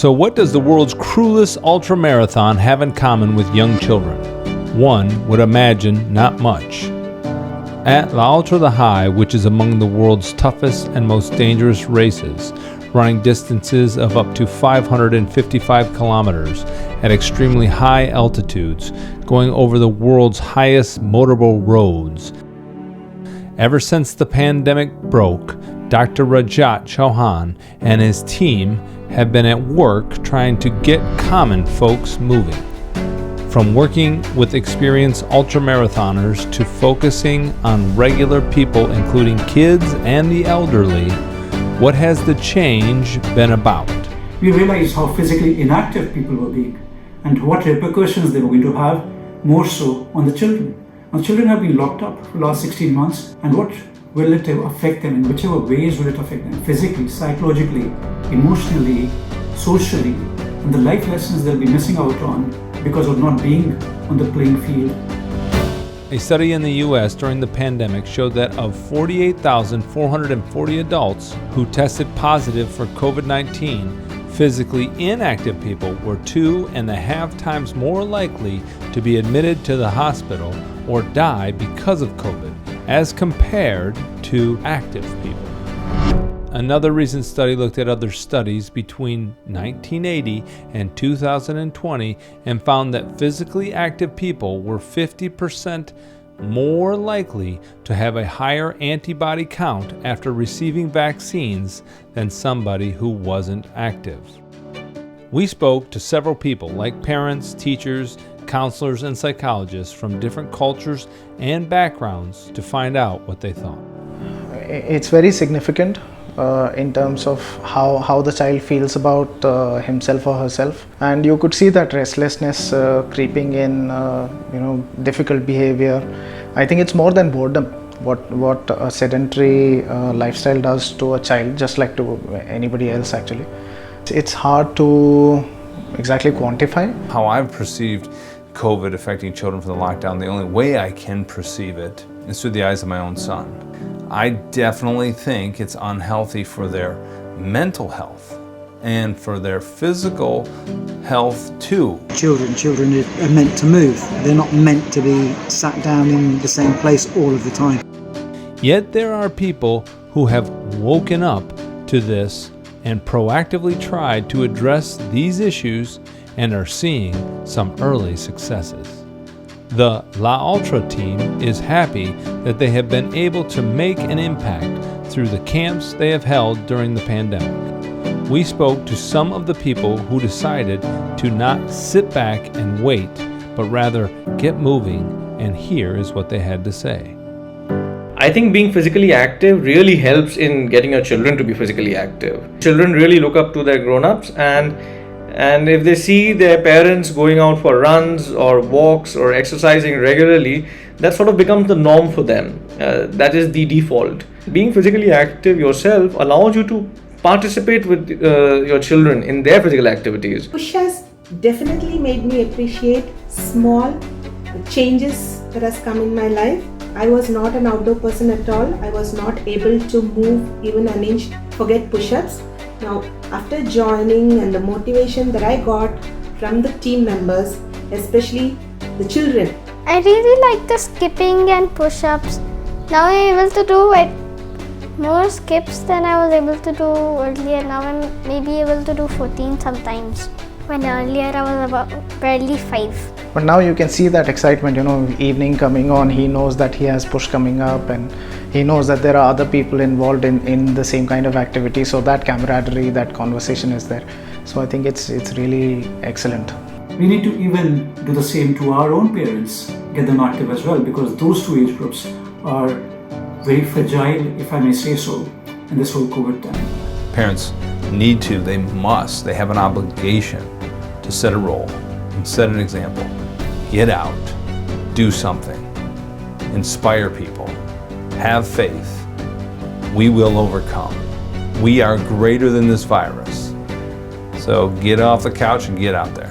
So what does the world's cruelest ultramarathon have in common with young children? One would imagine not much. At La Ultra the High, which is among the world's toughest and most dangerous races, running distances of up to 555 kilometers at extremely high altitudes, going over the world's highest motorable roads. Ever since the pandemic broke, Dr. Rajat Chauhan and his team have been at work trying to get common folks moving. From working with experienced ultramarathoners to focusing on regular people, including kids and the elderly, what has the change been about? We realized how physically inactive people were being and what repercussions they were going to have, more so on the children. Now, children have been locked up for the last 16 months, and what will it affect them? In whichever ways will it affect them? Physically, psychologically, emotionally, socially, and the life lessons they'll be missing out on because of not being on the playing field. A study in the U.S. during the pandemic showed that of 48,440 adults who tested positive for COVID-19, physically inactive people were 2.5 times more likely to be admitted to the hospital or die because of COVID as compared to active people. Another recent study looked at other studies between 1980 and 2020 and found that physically active people were 50% more likely to have a higher antibody count after receiving vaccines than somebody who wasn't active. We spoke to several people like parents, teachers, counselors, and psychologists from different cultures and backgrounds to find out what they thought. It's very significant in terms of how the child feels about himself or herself, and you could see that restlessness creeping in, difficult behavior. I think it's more than boredom. What a sedentary lifestyle does to a child, just like to anybody else actually. It's hard to exactly quantify. How I've perceived COVID affecting children from the lockdown, the only way I can perceive it is through the eyes of my own son. I definitely think it's unhealthy for their mental health and for their physical health too. Children are meant to move. They're not meant to be sat down in the same place all of the time. Yet there are people who have woken up to this and proactively tried to address these issues and are seeing some early successes. The La Ultra team is happy that they have been able to make an impact through the camps they have held during the pandemic. We spoke to some of the people who decided to not sit back and wait, but rather get moving, and here is what they had to say. I think being physically active really helps in getting your children to be physically active. Children really look up to their grown-ups, and if they see their parents going out for runs or walks or exercising regularly, that sort of becomes the norm for them. That is the default. Being physically active yourself allows you to participate with your children in their physical activities. Push has definitely made me appreciate small changes that has come in my life. I was not an outdoor person at all. I was not able to move even an inch, forget push-ups. Now, after joining and the motivation that I got from the team members, especially the children. I really like the skipping and push-ups. Now I'm able to do more skips than I was able to do earlier. Now I'm maybe able to do 14 sometimes. When earlier I was about barely 5. But now you can see that excitement, evening coming on, he knows that he has push coming up, and he knows that there are other people involved in the same kind of activity, so that camaraderie, that conversation is there. So I think it's really excellent. We need to even do the same to our own parents, get them active as well, because those two age groups are very fragile, if I may say so, in this whole COVID time. Parents need to, they must, they have an obligation to set a role and set an example. Get out, do something, inspire people, have faith. We will overcome. We are greater than this virus. So get off the couch and get out there.